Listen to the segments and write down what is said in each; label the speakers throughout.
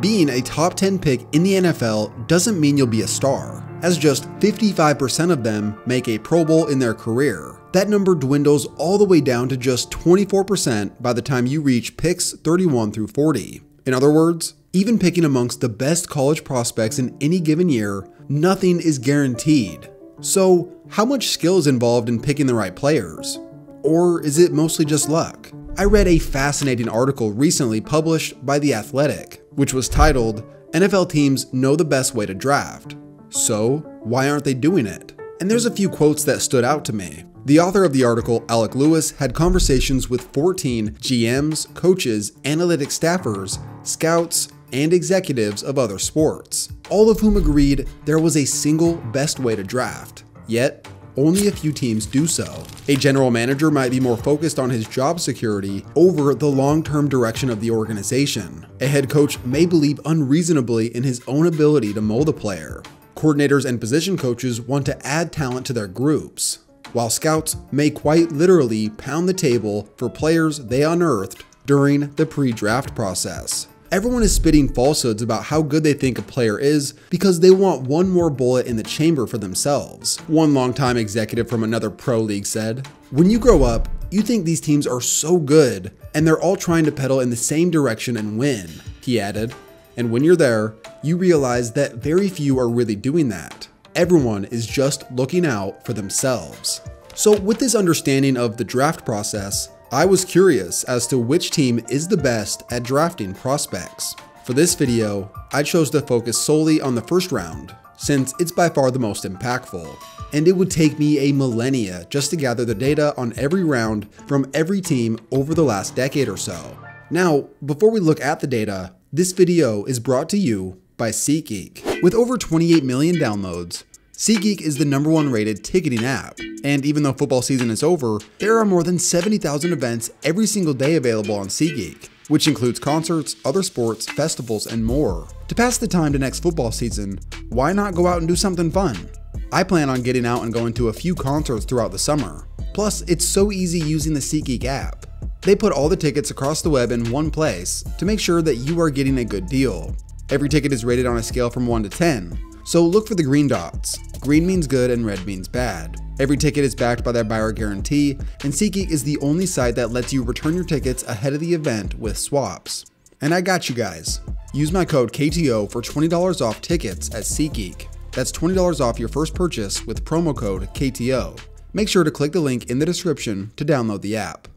Speaker 1: Being a top 10 pick in the NFL doesn't mean you'll be a star, as just 55% of them make a Pro Bowl in their career. That number dwindles all the way down to just 24% by the time you reach picks 31 through 40. In other words, even picking amongst the best college prospects in any given year, nothing is guaranteed. So, how much skill is involved in picking the right players? Or is it mostly just luck? I read a fascinating article recently published by The Athletic, which was titled, "NFL Teams Know the Best Way to Draft. So, why aren't they doing it?" And there's a few quotes that stood out to me. The author of the article, Alec Lewis, had conversations with 14 GMs, coaches, analytic staffers, scouts, and executives of other sports, all of whom agreed there was a single best way to draft. Yet, only a few teams do so. A general manager might be more focused on his job security over the long-term direction of the organization. A head coach may believe unreasonably in his own ability to mold a player. Coordinators and position coaches want to add talent to their groups, while scouts may quite literally pound the table for players they unearthed during the pre-draft process. Everyone is spitting falsehoods about how good they think a player is because they want one more bullet in the chamber for themselves. One longtime executive from another pro league said, "When you grow up, you think these teams are so good and they're all trying to pedal in the same direction and win," he added. "And when you're there, you realize that very few are really doing that. Everyone is just looking out for themselves." So with this understanding of the draft process, I was curious as to which team is the best at drafting prospects. For this video, I chose to focus solely on the first round, since it's by far the most impactful, and it would take me a millennia just to gather the data on every round from every team over the last decade or so. Now, before we look at the data, this video is brought to you by SeatGeek. With over 28 million downloads, SeatGeek is the #1 rated ticketing app, and even though football season is over, there are more than 70,000 events every single day available on SeatGeek, which includes concerts, other sports, festivals, and more. To pass the time to next football season, why not go out and do something fun? I plan on getting out and going to a few concerts throughout the summer. Plus, it's so easy using the SeatGeek app. They put all the tickets across the web in one place to make sure that you are getting a good deal. Every ticket is rated on a scale from 1 to 10. So look for the green dots. Green means good and red means bad. Every ticket is backed by their buyer guarantee, and SeatGeek is the only site that lets you return your tickets ahead of the event with swaps. And I got you guys. Use my code KTO for $20 off tickets at SeatGeek. That's $20 off your first purchase with promo code KTO. Make sure to click the link in the description to download the app.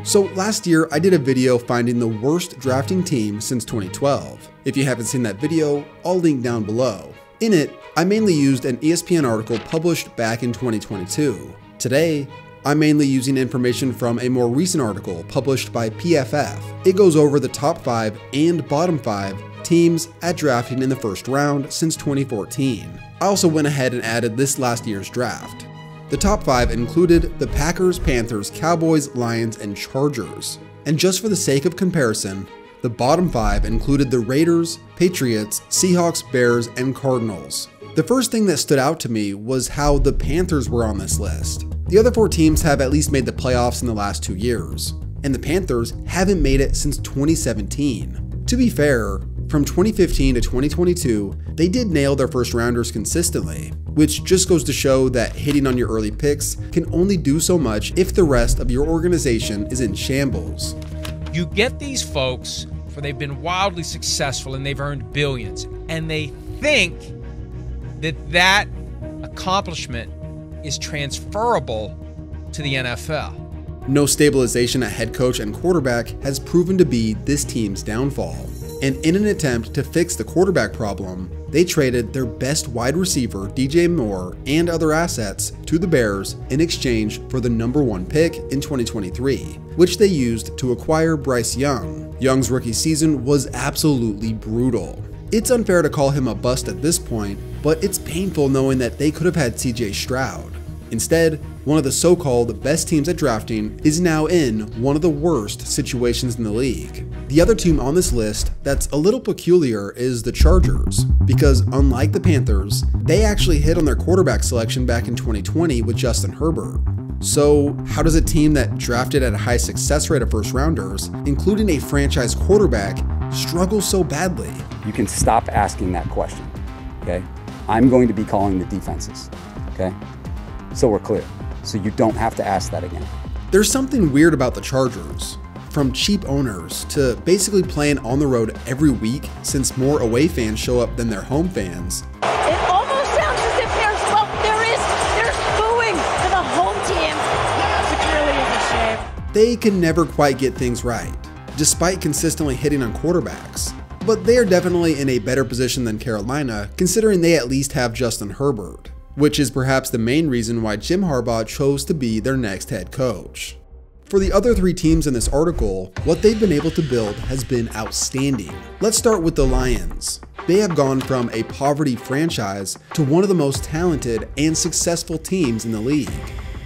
Speaker 1: So last year, I did a video finding the worst drafting team since 2012. If you haven't seen that video, I'll link down below. In it, I mainly used an ESPN article published back in 2022. Today, I'm mainly using information from a more recent article published by PFF. It goes over the top 5 and bottom 5 teams at drafting in the first round since 2014. I also went ahead and added this last year's draft. The top 5 included the Packers, Panthers, Cowboys, Lions, and Chargers. And just for the sake of comparison, the bottom 5 included the Raiders, Patriots, Seahawks, Bears, and Cardinals. The first thing that stood out to me was how the Panthers were on this list. The other 4 teams have at least made the playoffs in the last 2 years, and the Panthers haven't made it since 2017. To be fair, from 2015 to 2022, they did nail their first rounders consistently, which just goes to show that hitting on your early picks can only do so much if the rest of your organization is in shambles.
Speaker 2: You get these folks, for they've been wildly successful and they've earned billions, and they think that that accomplishment is transferable to the NFL.
Speaker 1: No stabilization at head coach and quarterback has proven to be this team's downfall. And in an attempt to fix the quarterback problem, they traded their best wide receiver, DJ Moore, and other assets to the Bears in exchange for the #1 pick in 2023, which they used to acquire Bryce Young. Young's rookie season was absolutely brutal. It's unfair to call him a bust at this point, but it's painful knowing that they could have had CJ Stroud. Instead, one of the so-called best teams at drafting is now in one of the worst situations in the league. The other team on this list that's a little peculiar is the Chargers, because unlike the Panthers, they actually hit on their quarterback selection back in 2020 with Justin Herbert. So how does a team that drafted at a high success rate of first rounders, including a franchise quarterback, struggle so badly?
Speaker 3: You can stop asking that question, okay? I'm going to be calling the defenses, okay? So we're clear. So you don't have to ask that again.
Speaker 1: There's something weird about the Chargers. From cheap owners to basically playing on the road every week since more away fans show up than their home fans.
Speaker 4: It almost sounds as if there's booing for the home team. Which really is a shame.
Speaker 1: They can never quite get things right, despite consistently hitting on quarterbacks. But they are definitely in a better position than Carolina, considering they at least have Justin Herbert, which is perhaps the main reason why Jim Harbaugh chose to be their next head coach. For the other three teams in this article, what they've been able to build has been outstanding. Let's start with the Lions. They have gone from a poverty franchise to one of the most talented and successful teams in the league.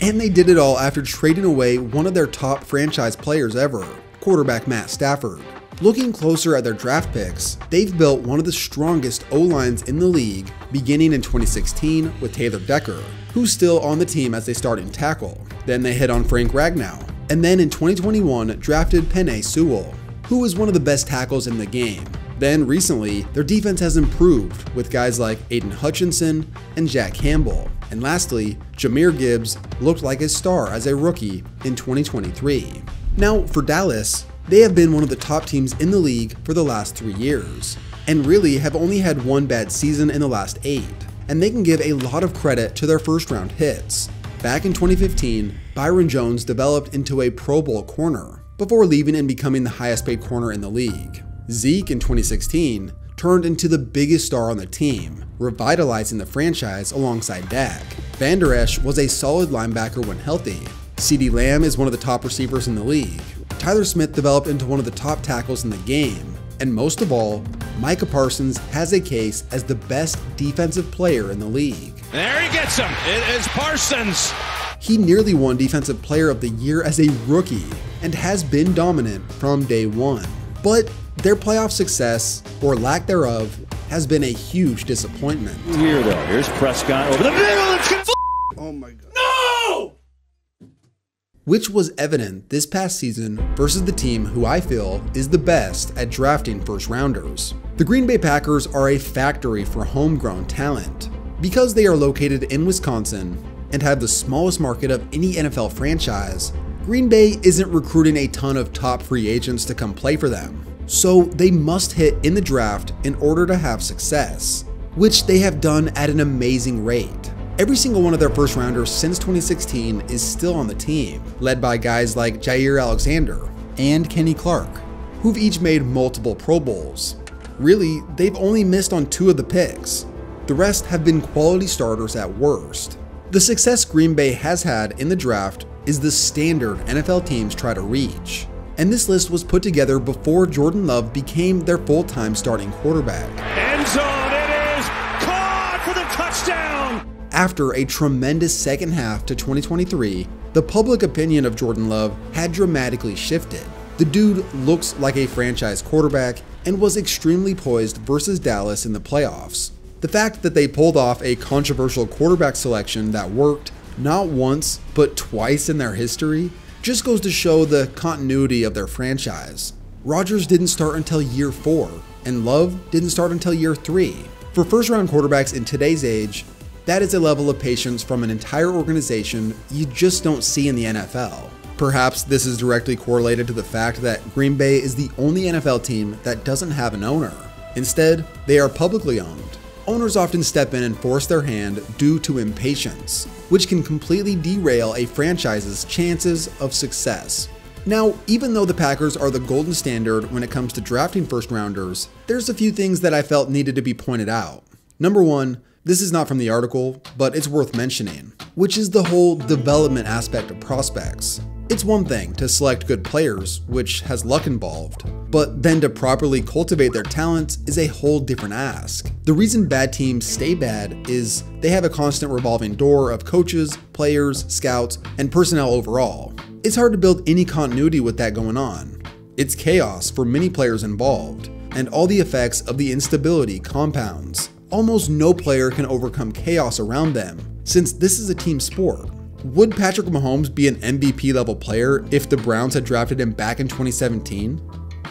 Speaker 1: And they did it all after trading away one of their top franchise players ever, quarterback Matt Stafford. Looking closer at their draft picks, they've built one of the strongest O-lines in the league, beginning in 2016 with Taylor Decker, who's still on the team as a starting tackle. Then they hit on Frank Ragnow. And then in 2021 drafted Penei Sewell, who is one of the best tackles in the game. Then recently, their defense has improved with guys like Aiden Hutchinson and Jack Campbell. And lastly, Jahmyr Gibbs looked like a star as a rookie in 2023. Now for Dallas, they have been one of the top teams in the league for the last 3 years, and really have only had one bad season in the last 8. And they can give a lot of credit to their first round hits. Back in 2015, Byron Jones developed into a Pro Bowl corner before leaving and becoming the highest paid corner in the league. Zeke in 2016 turned into the biggest star on the team, revitalizing the franchise alongside Dak. Van Der Esch was a solid linebacker when healthy. CeeDee Lamb is one of the top receivers in the league. Tyler Smith developed into one of the top tackles in the game. And most of all, Micah Parsons has a case as the best defensive player in the league.
Speaker 5: There he gets him. It is Parsons.
Speaker 1: He nearly won Defensive Player of the Year as a rookie and has been dominant from day one. But their playoff success, or lack thereof, has been a huge disappointment.
Speaker 5: Here though, here's Prescott over the middle. It's gonna
Speaker 1: Oh my God.
Speaker 5: No!
Speaker 1: Which was evident this past season versus the team who I feel is the best at drafting first rounders. The Green Bay Packers are a factory for homegrown talent. Because they are located in Wisconsin and have the smallest market of any NFL franchise, Green Bay isn't recruiting a ton of top free agents to come play for them. So they must hit in the draft in order to have success, which they have done at an amazing rate. Every single one of their first rounders since 2016 is still on the team, led by guys like Jair Alexander and Kenny Clark, who've each made multiple Pro Bowls. Really, they've only missed on 2 of the picks. The rest have been quality starters at worst. The success Green Bay has had in the draft is the standard NFL teams try to reach. And this list was put together before Jordan Love became their full-time starting quarterback.
Speaker 5: End zone, it is caught for the touchdown!
Speaker 1: After a tremendous second half to 2023, the public opinion of Jordan Love had dramatically shifted. The dude looks like a franchise quarterback and was extremely poised versus Dallas in the playoffs. The fact that they pulled off a controversial quarterback selection that worked not once, but twice in their history, just goes to show the continuity of their franchise. Rodgers didn't start until year 4, and Love didn't start until year 3. For first-round quarterbacks in today's age, that is a level of patience from an entire organization you just don't see in the NFL. Perhaps this is directly correlated to the fact that Green Bay is the only NFL team that doesn't have an owner. Instead, they are publicly owned. Owners often step in and force their hand due to impatience, which can completely derail a franchise's chances of success. Now, even though the Packers are the golden standard when it comes to drafting first rounders, there's a few things that I felt needed to be pointed out. Number 1, this is not from the article, but it's worth mentioning, which is the whole development aspect of prospects. It's one thing to select good players, which has luck involved, but then to properly cultivate their talents is a whole different ask. The reason bad teams stay bad is they have a constant revolving door of coaches, players, scouts, and personnel overall. It's hard to build any continuity with that going on. It's chaos for many players involved, and all the effects of the instability compounds. Almost no player can overcome chaos around them, since this is a team sport. Would Patrick Mahomes be an MVP level player if the Browns had drafted him back in 2017?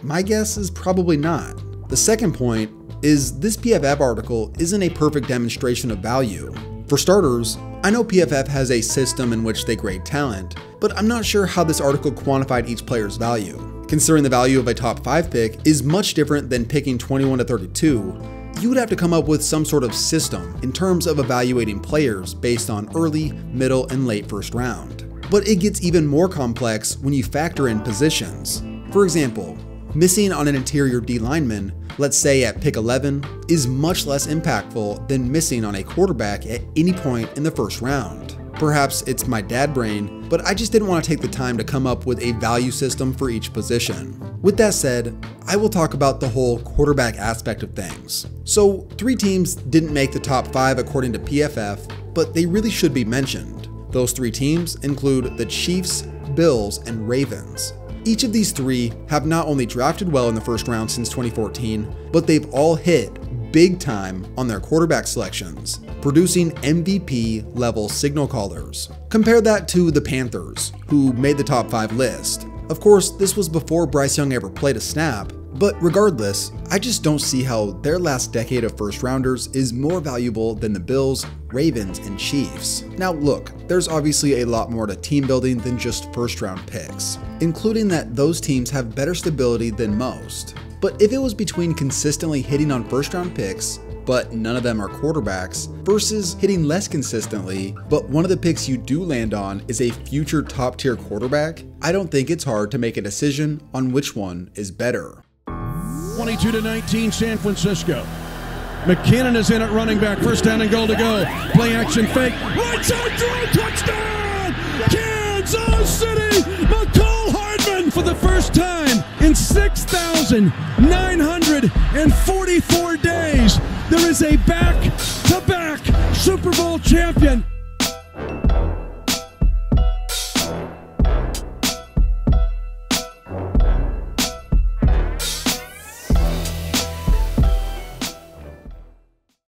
Speaker 1: My guess is probably not. The second point is this PFF article isn't a perfect demonstration of value. For starters, I know PFF has a system in which they grade talent, but I'm not sure how this article quantified each player's value. Considering the value of a top 5 pick is much different than picking 21 to 32, you would have to come up with some sort of system in terms of evaluating players based on early, middle, and late first round. But it gets even more complex when you factor in positions. For example, missing on an interior D lineman, let's say at pick 11, is much less impactful than missing on a quarterback at any point in the first round. Perhaps it's my dad brain, but I just didn't want to take the time to come up with a value system for each position. With that said, I will talk about the whole quarterback aspect of things. So 3 teams didn't make the top 5 according to PFF, but they really should be mentioned. Those 3 teams include the Chiefs, Bills, and Ravens. Each of these 3 have not only drafted well in the first round since 2014, but they've all hit big time on their quarterback selections, producing MVP level signal callers. Compare that to the Panthers, who made the top 5 list. Of course, this was before Bryce Young ever played a snap, but regardless, I just don't see how their last decade of first rounders is more valuable than the Bills, Ravens, and Chiefs. Now look, there's obviously a lot more to team building than just first round picks, including that those teams have better stability than most. But if it was between consistently hitting on first round picks, but none of them are quarterbacks, versus hitting less consistently, but one of the picks you do land on is a future top tier quarterback, I don't think it's hard to make a decision on which one is better.
Speaker 6: 22-19 San Francisco. McKinnon is in at running back, first down and goal to go. Play action fake, right side throw, touchdown! Kansas City! McCall Hardman for the first time in 6,944 days. There is a back-to-back Super Bowl champion.